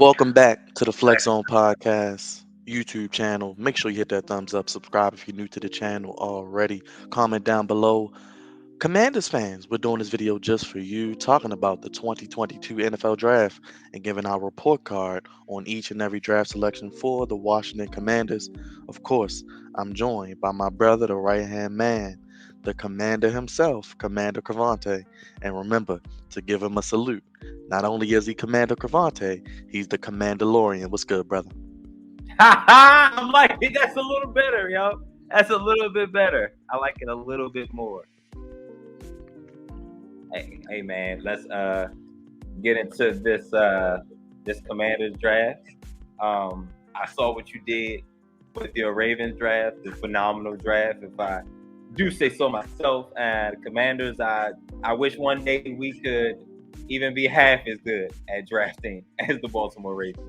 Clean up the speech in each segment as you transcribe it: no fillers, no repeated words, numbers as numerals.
Welcome back to the Flex Zone Podcast YouTube channel. Make sure you hit that thumbs up, subscribe if you're new to the channel already. Comment down below. Commanders fans, we're doing this video just for you, talking about the 2022 NFL Draft and giving our report card on each and every draft selection for the Washington Commanders. Of course, I'm joined by my brother, the right-hand man, the commander himself, Commander Crevonte. And remember to give him a salute. Not only is he Commander Crevonte, he's the Commandalorian. What's good, brother? I'm like, that's a little better, yo. That's a little bit better. I like it a little bit more. Hey man, let's get into this Commanders draft. I saw what you did with your Ravens draft, the phenomenal draft, if I do say so myself. And Commanders, I wish one day we could even be half as good at drafting as the Baltimore Ravens.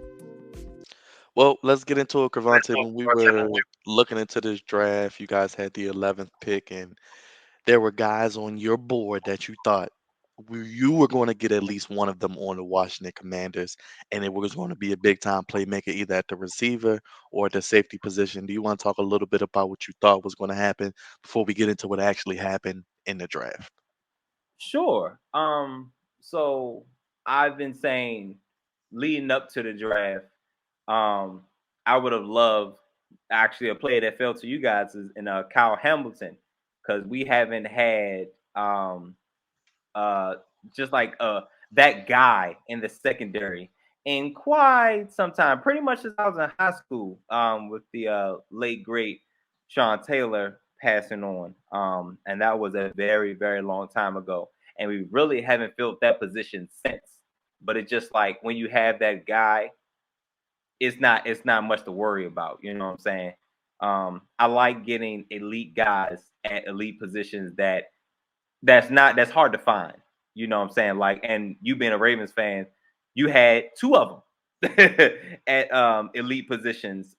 Well, let's get into it, Crevonte. When we were looking into this draft, you guys had the 11th pick, and there were guys on your board that you thought you were going to get at least one of them on the Washington Commanders, and it was going to be a big time playmaker either at the receiver or at the safety position. Do you want to talk a little bit about what you thought was going to happen before we get into what actually happened in the draft? Sure. So I've been saying leading up to the draft, um, I would have loved actually a player that fell to you guys is in Kyle Hamilton, because we haven't had uh just like that guy in the secondary in quite some time, pretty much since I was in high school, with the late great Sean Taylor passing on. And that was a very, very long time ago. And we really haven't filled that position since. But it's just like when you have that guy, it's not much to worry about. You know what I'm saying? I like getting elite guys at elite positions that's hard to find. You know what I'm saying? Like, and you being a Ravens fan, you had two of them at elite positions,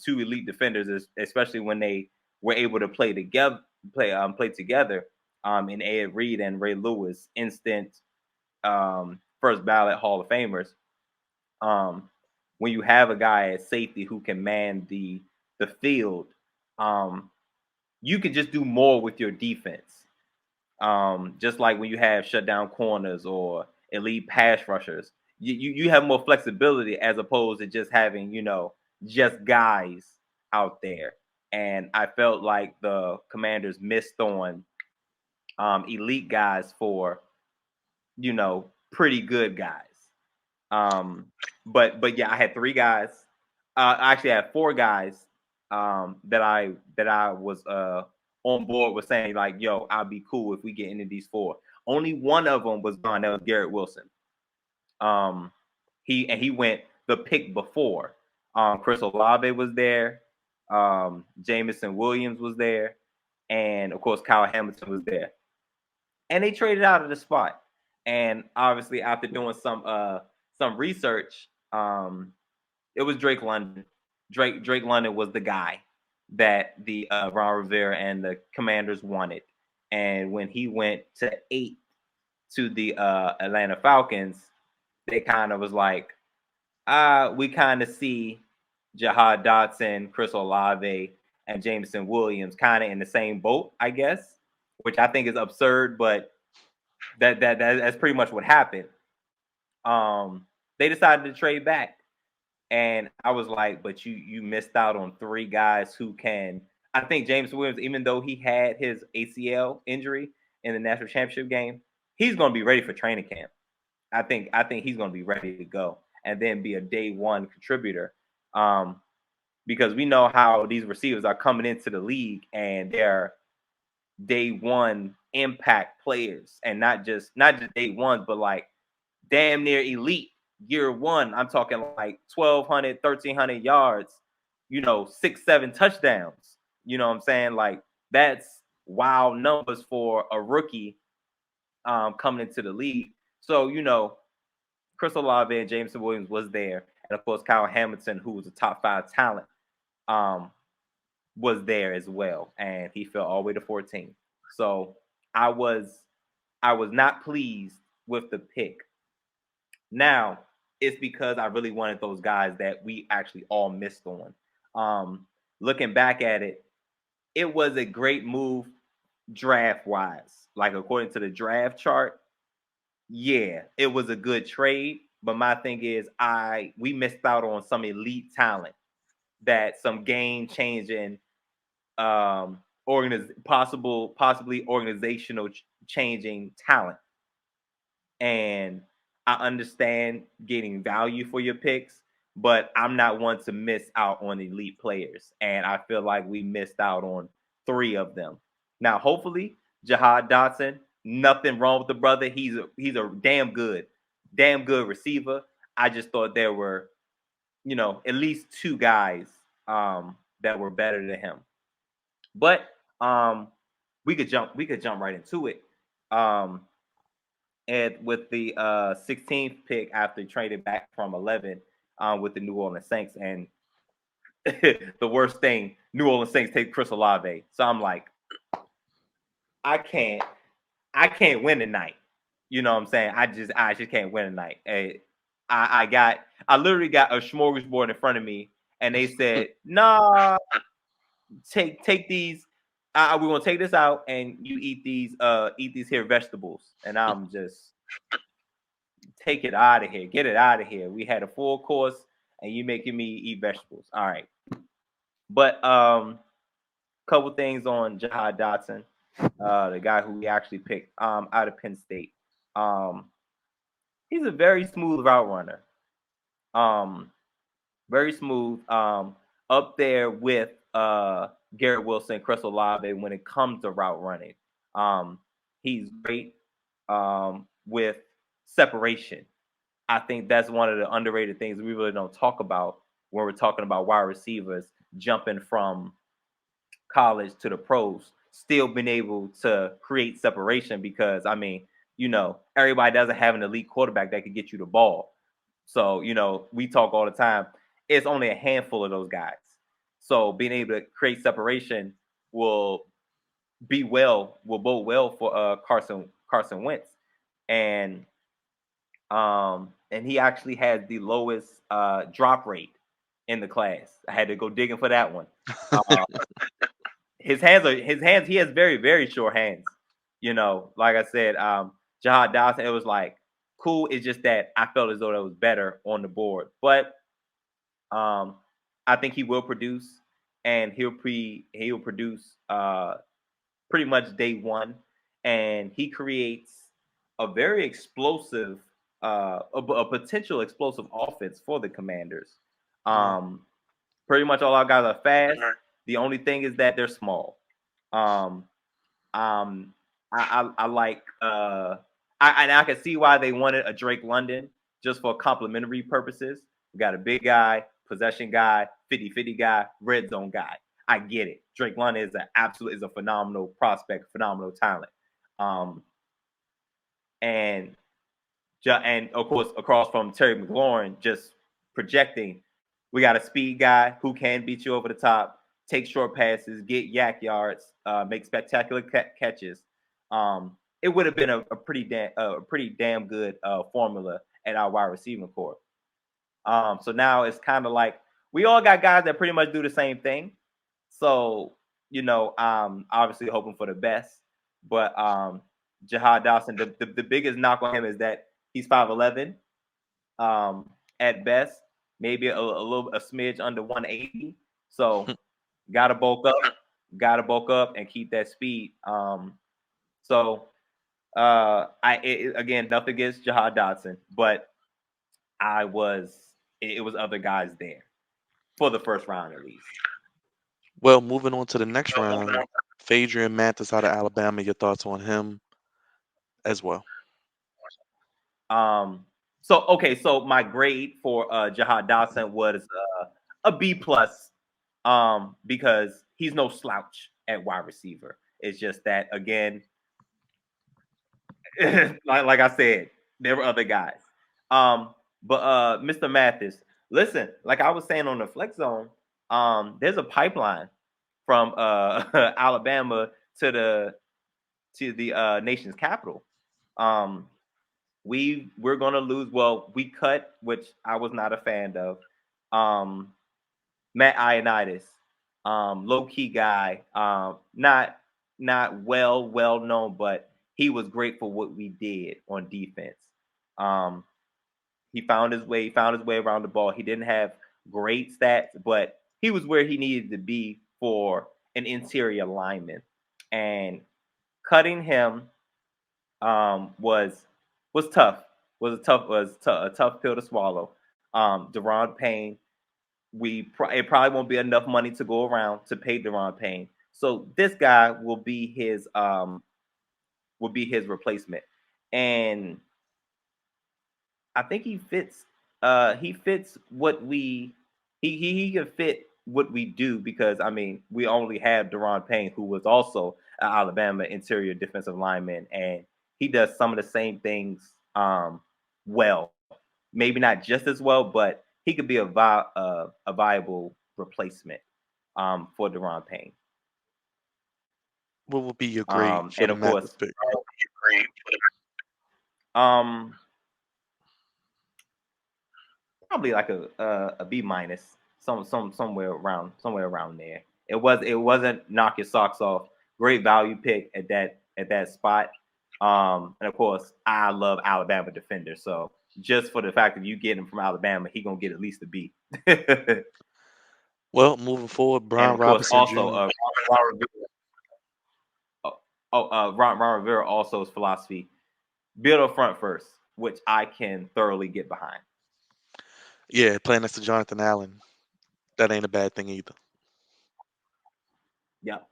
two elite defenders, especially when they were able to play together. In Ed Reed and Ray Lewis, instant first ballot Hall of Famers. Um, when you have a guy at safety who can man the field, um, you can just do more with your defense. Just like when you have shutdown corners or elite pass rushers, you have more flexibility as opposed to just having, just guys out there. And I felt like the Commanders missed on elite guys for, pretty good guys. Um, but yeah, I had three guys. I actually had four guys that I was on board with saying like, yo, I'll be cool if we get into these four. Only one of them was gone. That was Garrett Wilson. He went the pick before. Chris Olave was there. Jameson Williams was there, and of course Kyle Hamilton was there. And they traded out of the spot. And obviously, after doing some research, it was Drake London. Drake London was the guy that the Ron Rivera and the Commanders wanted. And when he went to 8 to the Atlanta Falcons, they kind of was like, we kind of see Jahan Dotson, Chris Olave, and Jameson Williams kind of in the same boat, I guess, which I think is absurd, but that's pretty much what happened. They decided to trade back. And I was like, but you missed out on three guys who can. I think James Williams, even though he had his ACL injury in the national championship game, he's going to be ready for training camp. I think he's going to be ready to go and then be a day one contributor. Because we know how these receivers are coming into the league and they're day one impact players, and not just day ones, but like damn near elite. Year one, I'm talking like 1,200, 1,300 yards, 6, 7 touchdowns. You know what I'm saying? Like, that's wild numbers for a rookie coming into the league. So, Chris Olave and Jameson Williams was there. And of course, Kyle Hamilton, who was a top 5 talent, was there as well. And he fell all the way to 14. So I was not pleased with the pick. Now, it's because I really wanted those guys that we actually all missed on. Looking back at it, it was a great move draft wise. Like according to the draft chart, yeah, it was a good trade. But my thing is, we missed out on some elite talent, that some game changing, possibly organizational changing talent. And I understand getting value for your picks, but I'm not one to miss out on elite players. And I feel like we missed out on 3 of them. Now, hopefully, Jahan Dotson, nothing wrong with the brother. He's a damn good receiver. I just thought there were, at least 2 guys that were better than him. But we could jump right into it. And with the 16th pick after he traded back from 11 with the New Orleans Saints, and the worst thing, New Orleans Saints take Chris Olave. So I'm like, I can't win tonight. You know what I'm saying? I just can't win tonight. I literally got a smorgasbord in front of me, and they said, "Nah, take these. We're gonna take this out, and you eat these here vegetables." And I'm just, take it out of here, get it out of here. We had a full course, and you making me eat vegetables. All right, but couple things on Jahan Dotson, the guy who we actually picked out of Penn State. He's a very smooth route runner. Very smooth. Up there with Garrett Wilson, Chris Olave when it comes to route running. He's great with separation. I think that's one of the underrated things we really don't talk about when we're talking about wide receivers jumping from college to the pros, still been able to create separation because, I mean, everybody doesn't have an elite quarterback that could get you the ball. So, we talk all the time. It's only a handful of those guys. So being able to create separation will bode well for Carson Wentz. And he actually has the lowest drop rate in the class. I had to go digging for that one. His hands. He has very, very short hands. Like I said, Jahan Dotson. It was like cool. It's just that I felt as though that was better on the board. But I think he will produce, and he'll produce pretty much day one, and he creates a very explosive, a potential explosive offense for the Commanders. Pretty much all our guys are fast. The only thing is that they're small. I like I can see why they wanted a Drake London just for complementary purposes. We got a big guy, possession guy, 50-50 guy, red zone guy. I get it. Drake London is a phenomenal prospect, phenomenal talent. And of course across from Terry McLaurin, just projecting. We got a speed guy who can beat you over the top, take short passes, get yak yards, make spectacular catches. It would have been a pretty damn good formula at our wide receiving corps. So now it's kind of like we all got guys that pretty much do the same thing. So I'm obviously hoping for the best, but Jahan Dotson, the biggest knock on him is that he's 5'11", at best, maybe a smidge under 180. So gotta bulk up and keep that speed. So again, nothing against Jahan Dotson, but it was other guys there for the first round at least. Well, moving on to the next round, Phidarian Mathis out of Alabama. Your thoughts on him as well? So my grade for Jahan Dotson was a B plus, because he's no slouch at wide receiver. It's just that again, like I said, there were other guys. But Mr. Mathis, listen, like I was saying on the flex zone, there's a pipeline from Alabama to the nation's capital. we're gonna lose. Well, we cut, which I was not a fan of. Um, Matt Ioannidis, low key guy, not well known, but he was great for what we did on defense. Um, he found his way. He found his way around the ball. He didn't have great stats, but he was where he needed to be for an interior lineman. And cutting him was tough. A tough pill to swallow. Deron Payne, it probably won't be enough money to go around to pay Deron Payne. So this guy will be his replacement, and I think he fits. He fits what he can fit what we do because I mean we only have Deron Payne, who was also an Alabama interior defensive lineman, and he does some of the same things well. Maybe not just as well, but he could be a viable replacement for Deron Payne. What would be your grade for And the of course, Mathis pick? um, probably like a B minus, somewhere around there. It wasn't knock your socks off. Great value pick at that spot. And of course, I love Alabama defenders, so just for the fact that you get him from Alabama, he gonna get at least a B. And Well, moving forward, Brian of course, Robinson also Jr. Ron Rivera also's philosophy: build up front first, which I can thoroughly get behind. Yeah, playing next to Jonathan Allen. That ain't a bad thing either. Yep.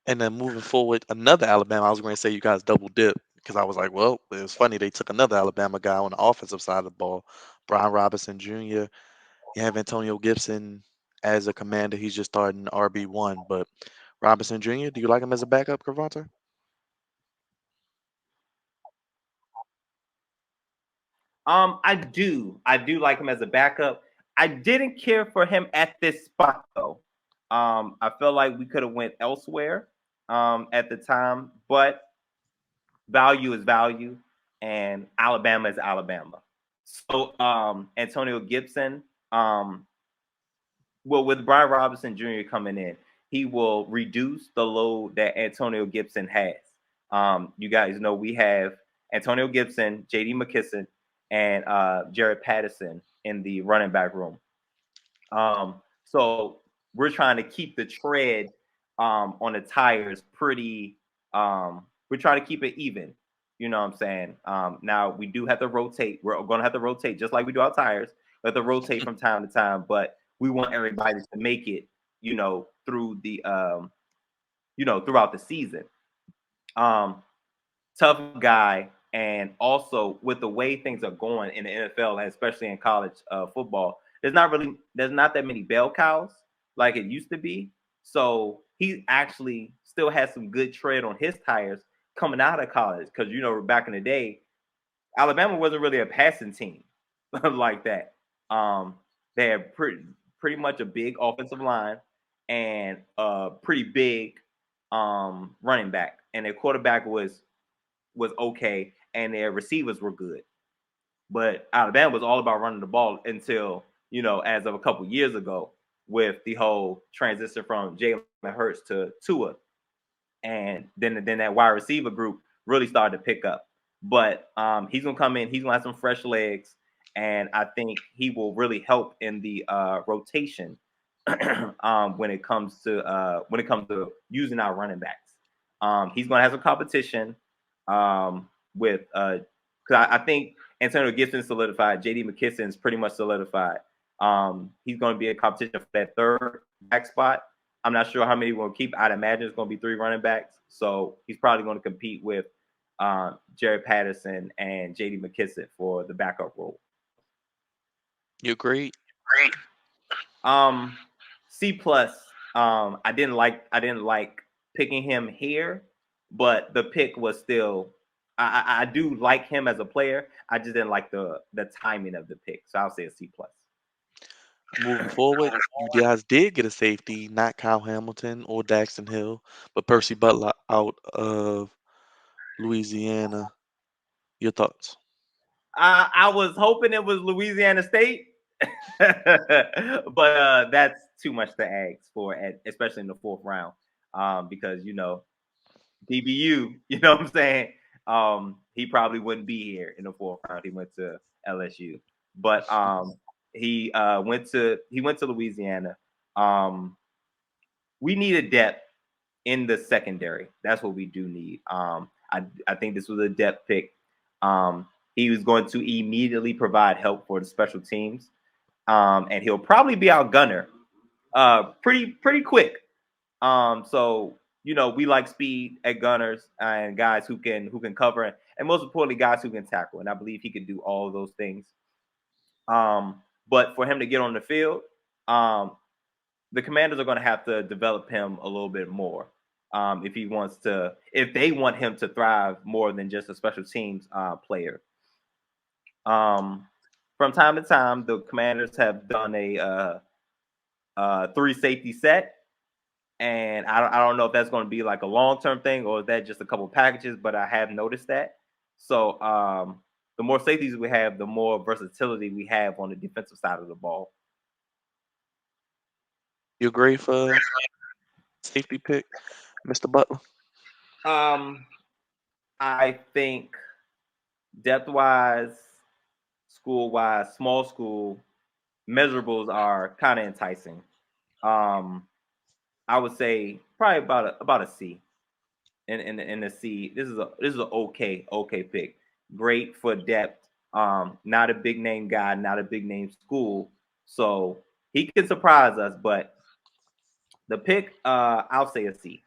And then moving forward, another Alabama. I was going to say you guys double dip because I was like, well, it was funny they took another Alabama guy on the offensive side of the ball, Brian Robinson Jr. You have Antonio Gibson as a commander. He's just starting RB1, but Robinson Jr. Do you like him as a backup, Crevonte? I do like him as a backup. I didn't care for him at this spot though. I felt like we could have went elsewhere at the time, but value is value, and Alabama is Alabama. So Antonio Gibson, um, well, with Brian Robinson Jr. coming in, he will reduce the load that Antonio Gibson has. You guys know we have Antonio Gibson, J.D. McKisson, and Jared Patterson in the running back room. So we're trying to keep the tread on the tires pretty. We're trying to keep it even. You know what I'm saying? Now we do have to rotate. We're going to have to rotate just like we do our tires. We have to rotate from time to time, but we want everybody to make it. Through the throughout the season. Um, Tough guy, and also with the way things are going in the NFL, especially in college football, there's not that many bell cows like it used to be. So he actually still has some good tread on his tires coming out of college because back in the day, Alabama wasn't really a passing team like that. Um, they had pretty much a big offensive line and a pretty big running back, and their quarterback was okay, and their receivers were good. But Alabama was all about running the ball until as of a couple years ago, with the whole transition from Jalen Hurts to Tua, and then that wide receiver group really started to pick up. But he's gonna come in. He's gonna have some fresh legs, and I think he will really help in the rotation when it comes to using our running backs. He's gonna have some competition with because I think Antonio Gibson solidified. J.D. McKisson's pretty much solidified. He's going to be a competition for that third back spot. I'm not sure how many we'll keep. I'd imagine it's going to be 3 running backs. So he's probably going to compete with Jared Patterson and J.D. McKisson for the backup role. You agree? Um, C plus. I didn't like picking him here, but the pick was still. I do like him as a player. I just didn't like the timing of the pick, so I'll say a C plus. Moving forward, you guys did get a safety, not Kyle Hamilton or Daxton Hill, but Percy Butler out of Louisiana. Your thoughts? I was hoping it was Louisiana State, but that's too much to ask for, especially in the fourth round, because DBU, you know what I'm saying? He probably wouldn't be here in the fourth round. He went to LSU, but he went to Louisiana. Um, we need a depth in the secondary. That's what we do need. I think this was a depth pick. He was going to immediately provide help for the special teams, and he'll probably be our gunner, pretty quick. So we like speed at gunners and guys who can cover, and most importantly, guys who can tackle. And I believe he can do all of those things. But for him to get on the field, the Commanders are going to have to develop him a little bit more if they want him to thrive more than just a special teams player. From time to time, the Commanders have done a 3 safety set, and I don't know if that's going to be like a long-term thing or is that just a couple packages, but I have noticed that. So the more safeties we have, the more versatility we have on the defensive side of the ball. You agree for safety pick, Mr. Butler? Um, I think depth-wise, school-wise, small school, measurables are kind of enticing. I would say probably about a C. In the C, this is an okay pick. Great for depth. Not a big name guy, not a big name school, so he can surprise us. But the pick, I'll say a C.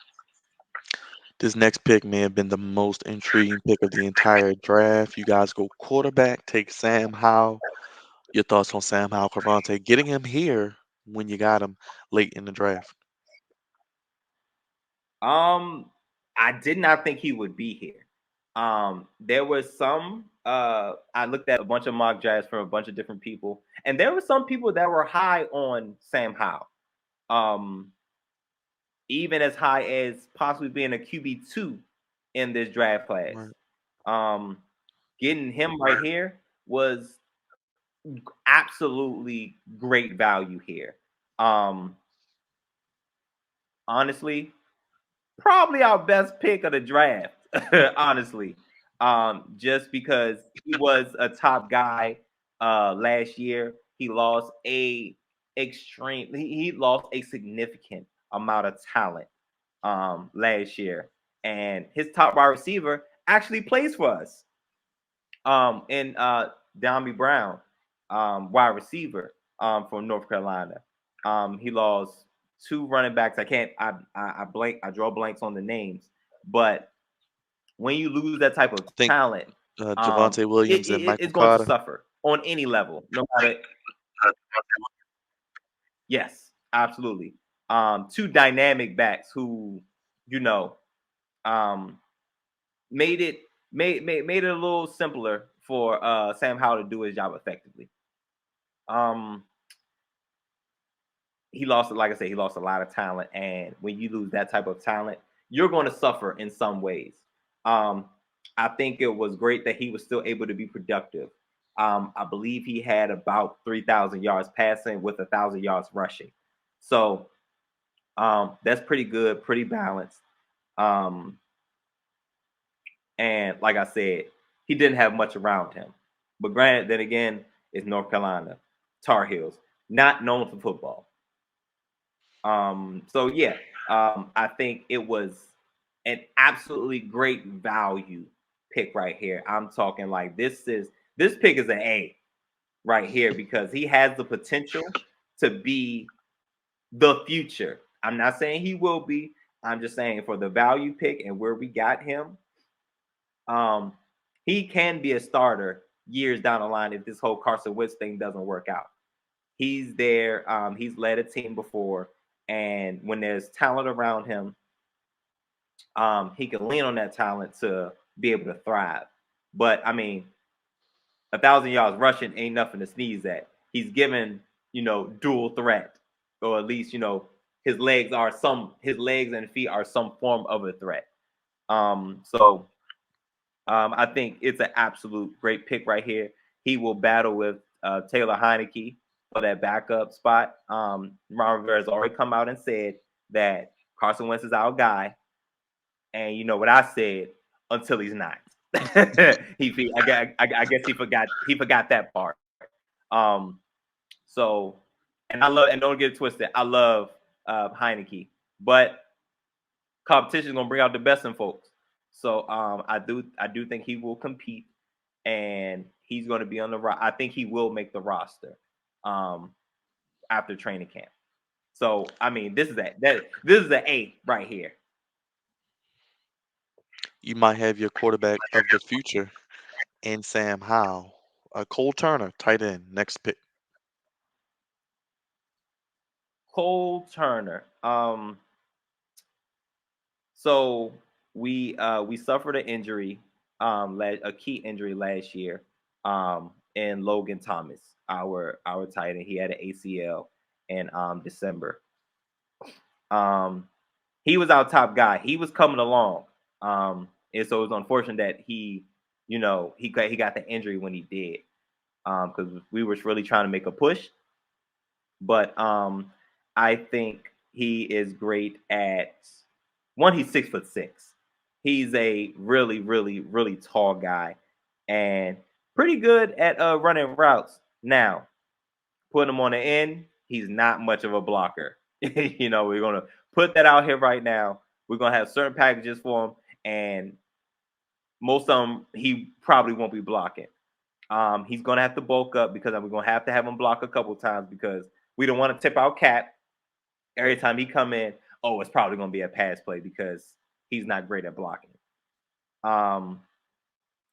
This next pick may have been the most intriguing pick of the entire draft. You guys go quarterback, take Sam Howell. Your thoughts on Sam Howell, Crevonte, getting him here when you got him late in the draft? I did not think he would be here. There was some. I looked at a bunch of mock drafts from a bunch of different people, and there were some people that were high on Sam Howell. Even as high as possibly being a QB2 in this draft class. Right. Getting him right here was absolutely great value here. Honestly, probably our best pick of the draft. Honestly, just because he was a top guy last year, he lost he lost a significant amount of talent last year, and his top wide receiver actually plays for us. In Dombie Brown, wide receiver from North Carolina. He lost 2 running backs. I draw blanks on the names, but when you lose that type of I think talent, Javante Williams and it's Michael going to Carter. suffer on any level, no matter. Yes, absolutely. 2 dynamic backs who, you know, um, made it a little simpler for Sam Howell to do his job effectively. Um, he lost, like I said, he lost a lot of talent, and when you lose that type of talent, you're going to suffer in some ways. I think it was great that he was still able to be productive. I believe he had about 3,000 yards passing with 1,000 yards rushing. So that's pretty good, pretty balanced. Um, and like I said, he didn't have much around him. But granted, then again, it's North Carolina, Tar Heels, not known for football. So yeah, I think it was an absolutely great value pick right here. I'm talking like this pick is an A right here because he has the potential to be the future. I'm not saying he will be. I'm just saying for the value pick and where we got him, he can be a starter years down the line if this whole Carson Wentz thing doesn't work out. He's there. He's led a team before, and when there's talent around him, he can lean on that talent to be able to thrive. But I mean, 1,000 yards rushing ain't nothing to sneeze at. He's given dual threat, or at least his legs and feet are some form of a threat. So I think it's an absolute great pick right here. He will battle with Taylor Heineke for that backup spot. Ron Rivera has already come out and said that Carson Wentz is our guy, and you know what I said until he's not. I guess he forgot that part. So, and I love, and don't get it twisted, I love Heineke, but competition is gonna bring out the best in folks. So I do think he will compete, and he's going to be on the. I think he will make the roster um, after training camp. So I mean, this is an A right here. You might have your quarterback of the future in Sam Howell. Cole Turner, tight end, next pick. Cole Turner. So we suffered an injury, a key injury last year, in Logan Thomas, our tight end. He had an ACL in December. Um, he was our top guy. He was coming along, and so it was unfortunate that he got the injury when he did, because we were really trying to make a push. But I think he is great at one. He's 6'6". He's a really, really, really tall guy, and pretty good at running routes. Now, put him on the end, he's not much of a blocker. We're gonna put that out here right now. We're gonna have certain packages for him, and most of them he probably won't be blocking. He's gonna have to bulk up because we're gonna have to have him block a couple times because we don't want to tip our cap every time he come in. Oh, it's probably gonna be a pass play because he's not great at blocking. Um,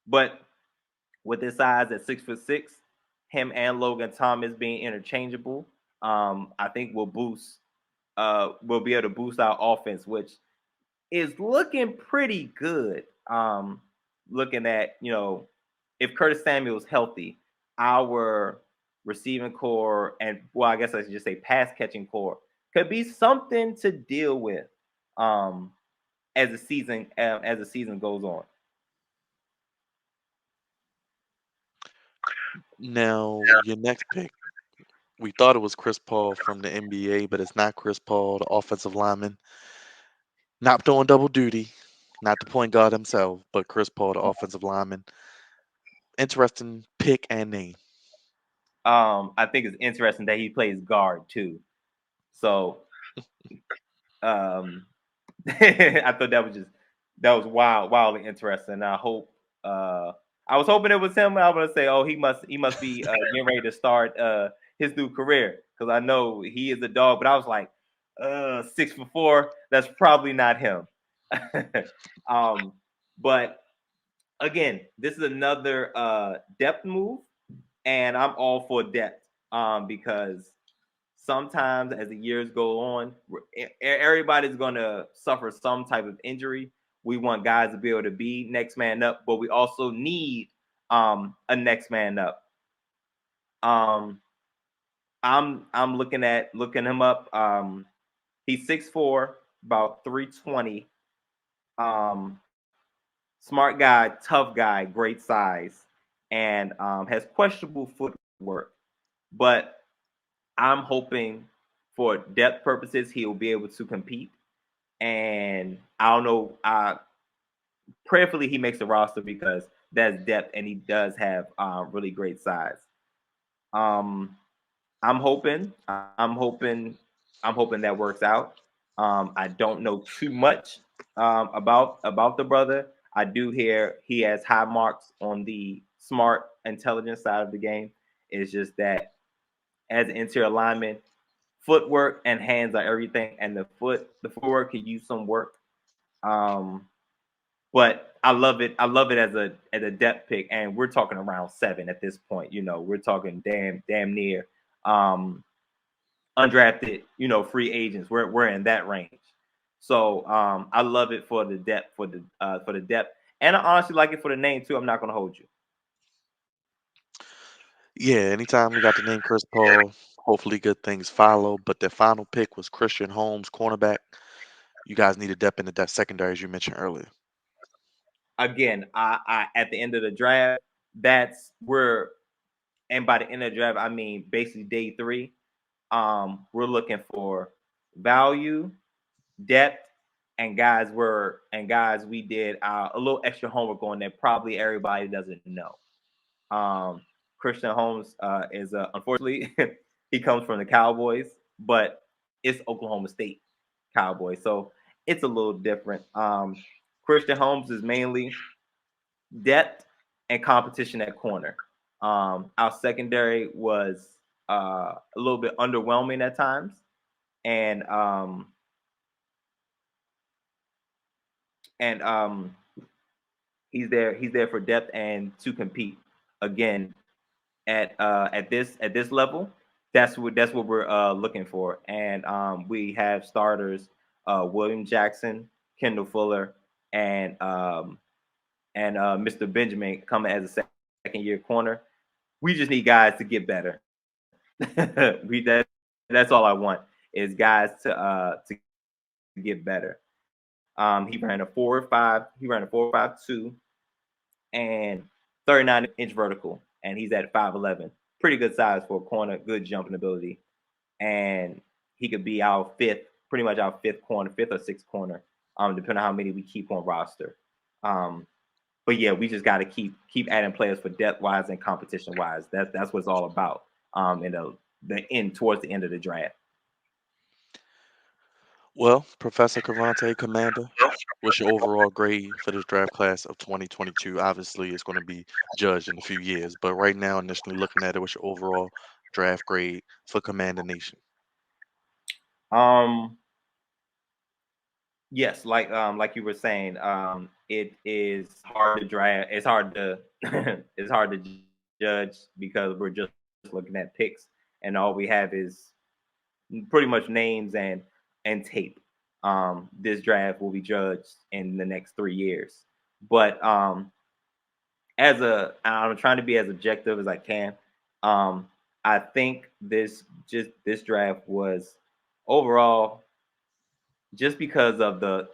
but with his size at 6'6", him and Logan Thomas being interchangeable, I think will be able to boost our offense, which is looking pretty good. Looking at if Curtis Samuel's healthy, our receiving core and well, I guess I should just say pass catching core could be something to deal with um, as the season goes on. Now, your next pick. We thought it was Chris Paul from the NBA, but it's not Chris Paul, the offensive lineman. Not doing double duty, not the point guard himself, but Chris Paul, the offensive lineman. Interesting pick and name. I think it's interesting that he plays guard too. So um, I thought that was wildly interesting. I hope I was hoping it was him. I was gonna say, oh, he must be getting ready to start his new career because I know he is a dog. But I was like, 6'4". That's probably not him. um, but again, this is another depth move, and I'm all for depth because sometimes as the years go on, everybody's going to suffer some type of injury. We want guys to be able to be next man up, but we also need a next man up. Um, I'm looking him up. He's 6'4", about 320. Um, Smart guy, tough guy, great size, and has questionable footwork. But I'm hoping for depth purposes, he'll be able to compete. And I don't know. Prayerfully, he makes the roster because that's depth, and he does have really great size. Um, I'm hoping, I'm hoping, I'm hoping that works out. I don't know too much about the brother. I do hear he has high marks on the smart, intelligent side of the game. It's just that as an interior lineman, footwork and hands are everything, and the footwork could use some work. Um, but I love it. I love it as a depth pick, and we're talking around 7 at this point. We're talking damn near um, undrafted. Free agents. We're in that range. So I love it for the depth for the depth, and I honestly like it for the name too. I'm not gonna hold you. Yeah, anytime we got the name Chris Paul, hopefully good things follow. But their final pick was Christian Holmes, cornerback. You guys needed depth in the depth secondary, as you mentioned earlier. again, I at the end of the draft, that's where, and by the end of the draft, I mean basically day 3. We're looking for value, depth, and guys we did a little extra homework on that probably everybody doesn't know. Um, Christian Holmes is unfortunately he comes from the Cowboys, but it's Oklahoma State Cowboys, so it's a little different. Christian Holmes is mainly depth and competition at corner. Our secondary was a little bit underwhelming at times, and and he's there. He's there for depth and to compete. Again, at this level, that's what we're looking for. And we have starters William Jackson, Kendall Fuller, and Mr. Benjamin coming as a second year corner. We just need guys to get better. That's all I want is guys to get better. He ran a 4.5. He ran a 4.52 and 39-inch vertical, and he's at 5'11". Pretty good size for a corner. Good jumping ability, and he could be our fifth, pretty much our fifth corner, fifth or sixth corner, depending on how many we keep on roster. But yeah, we just got to keep adding players for depth wise and competition wise. That's what it's all about. In the end, towards the end of the draft. Well, Professor Crevonte, Commander, what's your overall grade for this draft class of 2022? Obviously, it's going to be judged in a few years, but right now, initially looking at it, what's your overall draft grade for Commander Nation? Um, yes, like you were saying, it is hard to draft. It's hard to it's hard to judge because we're just looking at picks, and all we have is pretty much names and tape. This draft will be judged in the next 3 years, but I'm trying to be as objective as I can. Um, I think this draft was overall just because of I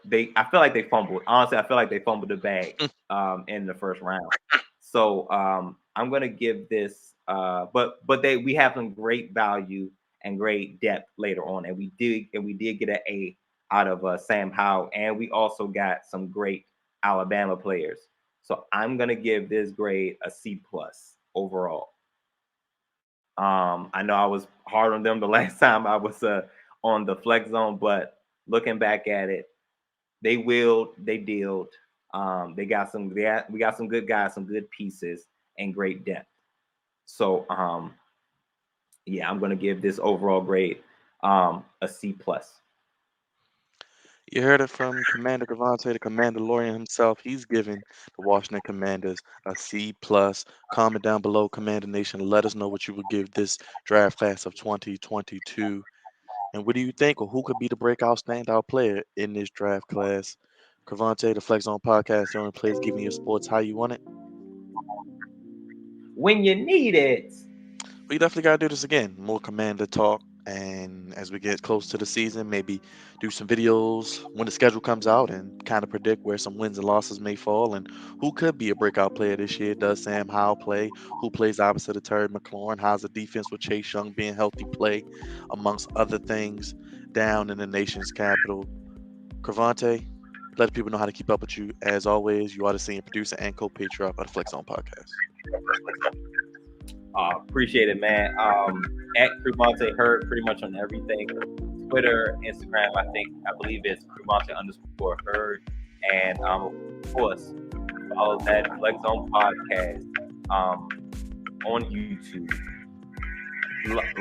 feel like they fumbled. Honestly, I feel like they fumbled the bag in the first round. So I'm gonna give this but we have some great value and great depth later on, and we did get an A out of Sam Howell, and we also got some great Alabama players. So I'm gonna give this grade a C plus overall. I know I was hard on them the last time I was on the flex zone, but looking back at it, they dealt. We got some good guys, some good pieces, and great depth. So yeah, I'm gonna give this overall grade a C plus. You heard it from Commander Crevonte, the Commander Lorian himself. He's giving the Washington Commanders a C plus. Comment down below, Commander Nation. Let us know what you would give this draft class of 2022. And what do you think, or who could be the breakout standout player in this draft class? Crevonte, the Flex Zone Podcast, the only place giving you sports how you want it. When you need it. We definitely got to do this again. More Commander talk. And as we get close to the season, maybe do some videos when the schedule comes out and kind of predict where some wins and losses may fall and who could be a breakout player this year. Does Sam Howell play? Who plays opposite of Terry McLaurin? How's the defense with Chase Young being healthy play, amongst other things, down in the nation's capital? Crevonte, let people know how to keep up with you. As always, you are the senior producer and co-patriarch of the Flex Zone Podcast. Appreciate it, man. At Crevonte Hurde, pretty much on everything. Twitter, Instagram, I believe it's Crevonte_Hurde. And of course, follow that Flex Zone Podcast on YouTube.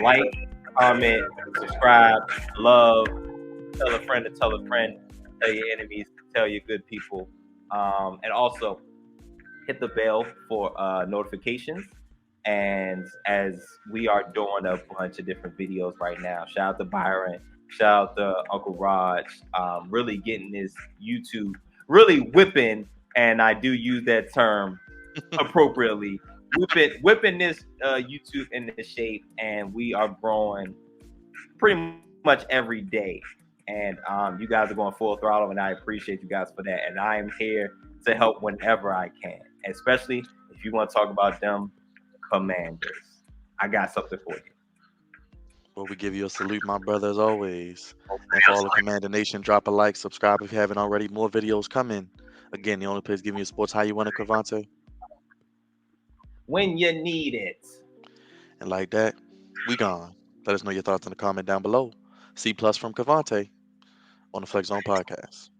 Like, comment, subscribe, love, tell a friend to tell a friend, tell your enemies, tell your good people. And also hit the bell for notifications. And as we are doing a bunch of different videos right now, shout out to Byron, shout out to Uncle Raj, really getting this YouTube, really whipping, and I do use that term appropriately, whipping this YouTube in this shape, and we are growing pretty much every day. And you guys are going full throttle, and I appreciate you guys for that. And I am here to help whenever I can, especially if you want to talk about them Commanders. I got something for you. Well, we give you a salute, my brother, as always. And for all the Commander Nation, drop a like, subscribe if you haven't already. More videos coming. Again, the only place giving you sports how you want it, Crevonte. When you need it. And like that, we gone. Let us know your thoughts in the comment down below. C plus from Crevonte on the Flex Zone podcast.